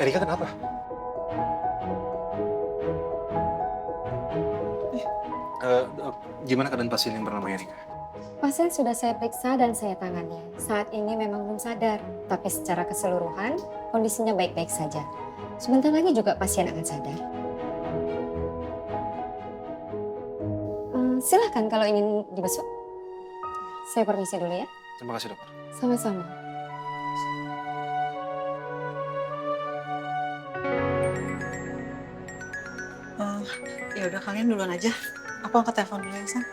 Erika kenapa? Gimana keadaan pasien yang bernama Erika? Pasien sudah saya periksa dan saya tangani. Saat ini memang belum sadar, tapi secara keseluruhan kondisinya baik-baik saja. Sebentar lagi juga pasien akan sadar. Silahkan kalau ingin dibesuk. Saya permisi dulu ya. Terima kasih dokter. Sama-sama. Ya udah kalian duluan aja. Aku angkat telepon dulu ya, San.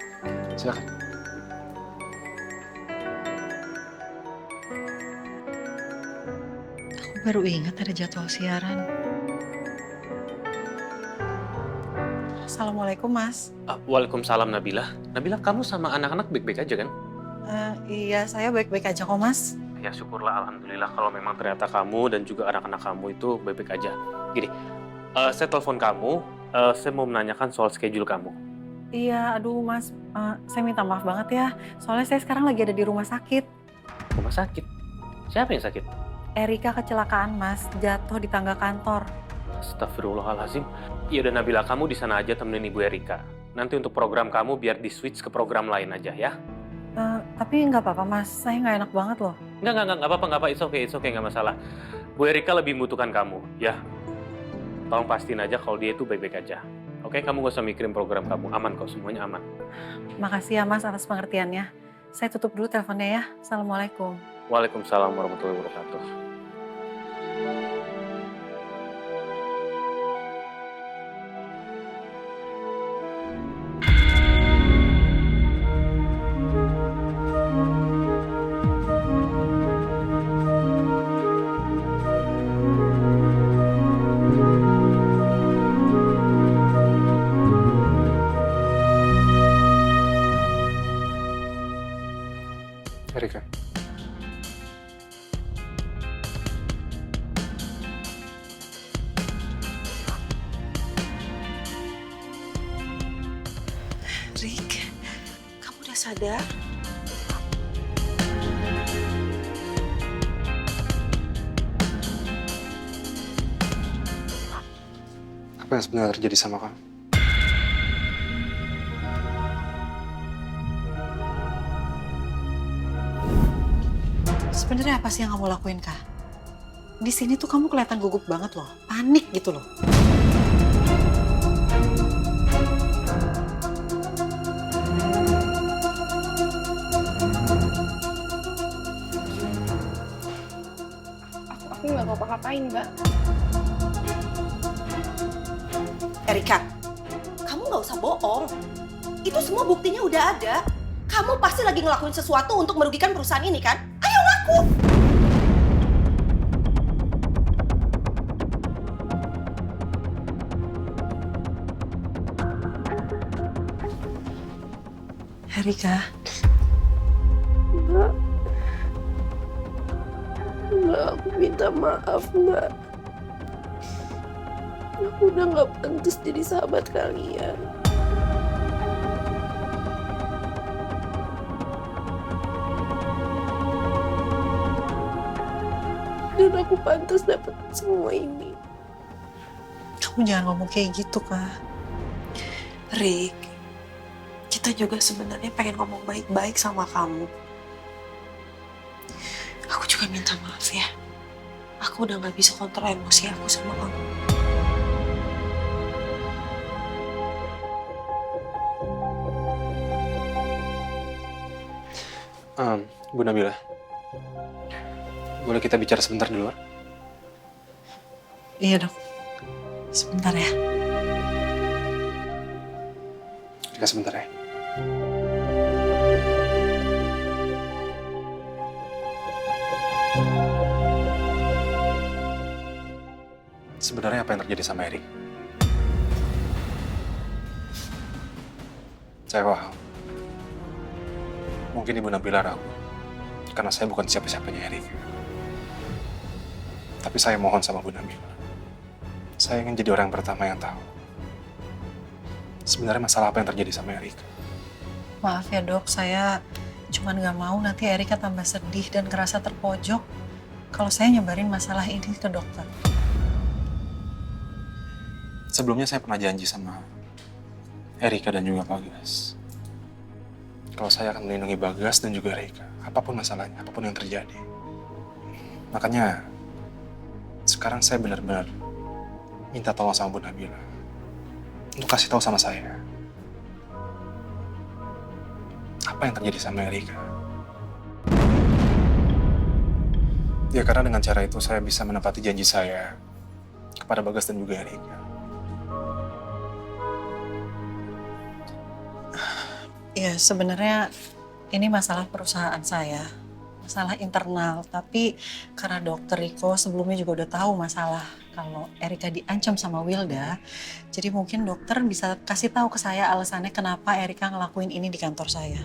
Silakan. Aku baru ingat ada jadwal siaran. Assalamualaikum, Mas. Waalaikumsalam Nabila. Nabila, kamu sama anak-anak baik-baik aja kan? Iya, saya baik-baik aja kok, Mas. Ya syukurlah, alhamdulillah kalau memang ternyata kamu dan juga anak-anak kamu itu baik-baik aja. Gini, saya telepon kamu, saya mau menanyakan soal schedule kamu. Iya, aduh, Mas. Saya minta maaf banget ya. Soalnya saya sekarang lagi ada di rumah sakit. Rumah sakit? Siapa yang sakit? Erika kecelakaan, Mas. Jatuh di tangga kantor. Astagfirullahaladzim. Ya udah Nabila, kamu di sana aja temenin Ibu Erika. Nanti untuk program kamu biar di-switch ke program lain aja ya. Tapi nggak apa-apa, Mas. Saya nggak enak banget loh. Nggak apa-apa, it's okay, nggak masalah. Bu Erika lebih membutuhkan kamu, ya. Tolong pastiin aja kalau dia itu baik-baik aja. Oke, kamu gak usah mikirin program kamu, aman kok, semuanya aman. Makasih ya, Mas, atas pengertiannya. Saya tutup dulu teleponnya ya. Assalamualaikum. Waalaikumsalam warahmatullahi wabarakatuh. Erika. Rick, kamu udah sadar? Apa yang sebenarnya terjadi sama kamu? Sebenarnya apa sih yang kamu lakuin, Kak? Di sini tuh kamu kelihatan gugup banget loh. Panik gitu loh. Aku nggak ngapa-ngapain, Mbak. Erika, kamu nggak usah bohong. Itu semua buktinya udah ada. Kamu pasti lagi ngelakuin sesuatu untuk merugikan perusahaan ini kan? Ayo ngaku! Erika, Mbak, aku minta maaf, Mbak. Aku udah nggak pantas jadi sahabat kalian. Dan aku pantas dapat semua ini. kamu jangan ngomong kayak gitu, Kak. Rick, kita juga sebenarnya pengen ngomong baik-baik sama kamu. Aku juga minta maaf ya. Aku udah gak bisa kontrol emosi aku sama kamu. Bu Nabila, boleh kita bicara sebentar di luar? Iya dok, sebentar ya. Erika, sebentar ya. Sebenarnya apa yang terjadi sama Erik? Saya paham. Mungkin Ibu Nabila ragu, karena saya bukan siapa-siapanya Erik. Tapi saya mohon sama Bu Nabila. Saya ingin jadi orang pertama yang tahu. Sebenarnya masalah apa yang terjadi sama Erik? Maaf ya dok, saya cuman gak mau nanti Erika tambah sedih dan ngerasa terpojok kalau saya nyebarin masalah ini ke dokter. Sebelumnya saya pernah janji sama Erika dan juga Bagas. Kalau saya akan melindungi Bagas dan juga Erika, apapun masalahnya, apapun yang terjadi. Makanya, sekarang saya benar-benar minta tolong sama Bu Nabila untuk kasih tahu sama saya apa yang terjadi sama Erika. Ya karena dengan cara itu saya bisa menepati janji saya kepada Bagas dan juga Erika. Ya sebenarnya ini masalah perusahaan saya, masalah internal. Tapi karena dokter Riko sebelumnya juga udah tahu masalah kalau Erika diancam sama Wilda, jadi mungkin dokter bisa kasih tahu ke saya alasannya kenapa Erika ngelakuin ini di kantor saya.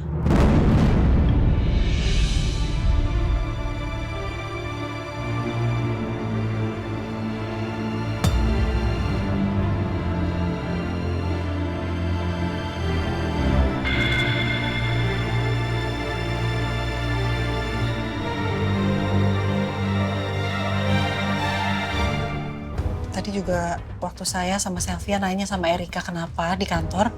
Tadi juga waktu saya sama Sylvia nanya sama Erika kenapa di kantor,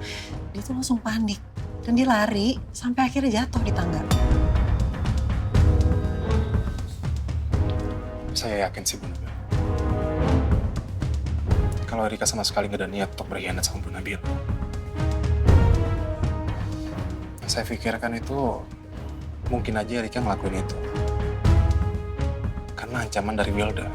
dia tuh langsung panik. Dan dia lari sampai akhirnya jatuh di tangga. Saya yakin sih Bu Nabila. Kalau Erika sama sekali gak ada niat untuk berkhianat sama Bu Nabila. Saya pikirkan itu mungkin aja Erika ngelakuin itu. Karena ancaman dari Wilda.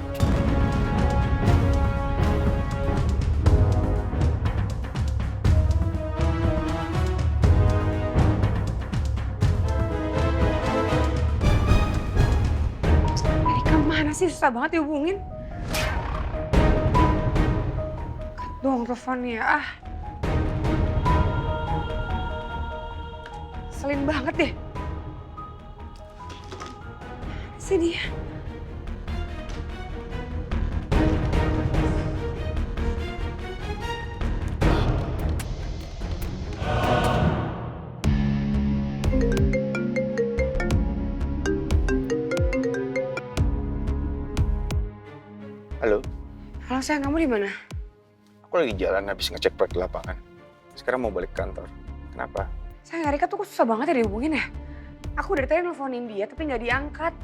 Erika mana sih? Susah banget dihubungin. Cut dong teleponnya. Selin banget deh. Sini dia. Halo, Halo sayang, kamu di mana? aku lagi jalan habis ngecek proyek di lapangan. Sekarang mau balik kantor. Kenapa? Sayang, Erika tuh kok susah banget ya dihubungin ya? Aku dari tadi nelfonin dia tapi nggak diangkat.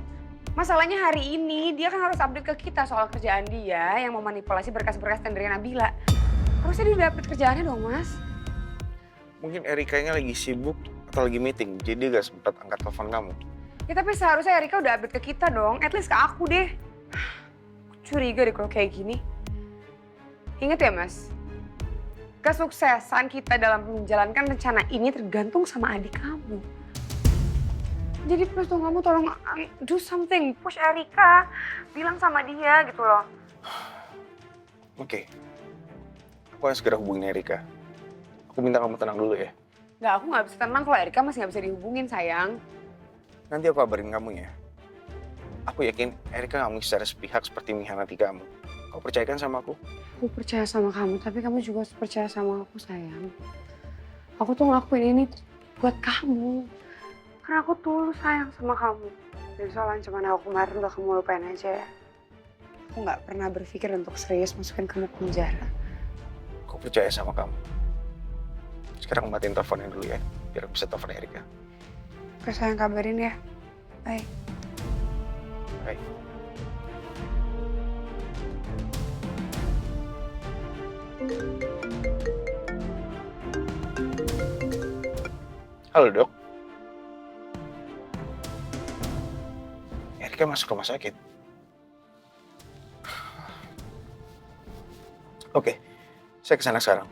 Masalahnya hari ini dia kan harus update ke kita soal kerjaan dia yang memanipulasi berkas-berkas tender Nabila. Harusnya dia udah update kerjaannya dong, Mas. Mungkin Erikanya lagi sibuk atau lagi meeting, jadi gak sempat angkat telepon kamu. Ya tapi seharusnya Erika udah update ke kita dong, at least ke aku deh. Curiga deh kalau kayak gini. Ingat ya Mas, kesuksesan kita dalam menjalankan rencana ini tergantung sama adik kamu. Jadi please dong kamu tolong do something, push Erika, bilang sama dia gitu loh. Oke. Aku akan segera hubungin Erika. Aku minta kamu tenang dulu ya. Nggak, aku nggak bisa tenang kalau Erika masih nggak bisa dihubungin sayang. Nanti aku kabarin kamu ya. Aku yakin Erika nggak mungkin secara sepihak seperti mengkhianati kamu. Kau percayakan sama aku? Aku percaya sama kamu, tapi kamu juga harus percaya sama aku sayang. Aku tuh ngelakuin ini buat kamu. Karena aku tulus sayang sama kamu. Dan soal ancaman aku kemarin udah kamu lupain aja ya. Aku nggak pernah berpikir untuk serius masukin kamu ke penjara. Aku percaya sama kamu. Sekarang matiin teleponnya dulu ya, biar aku bisa telepon Erika. Oke sayang, kabarin ya. Bye. Baik. Halo dok. Erika masuk rumah sakit. Oke, saya kesana sekarang.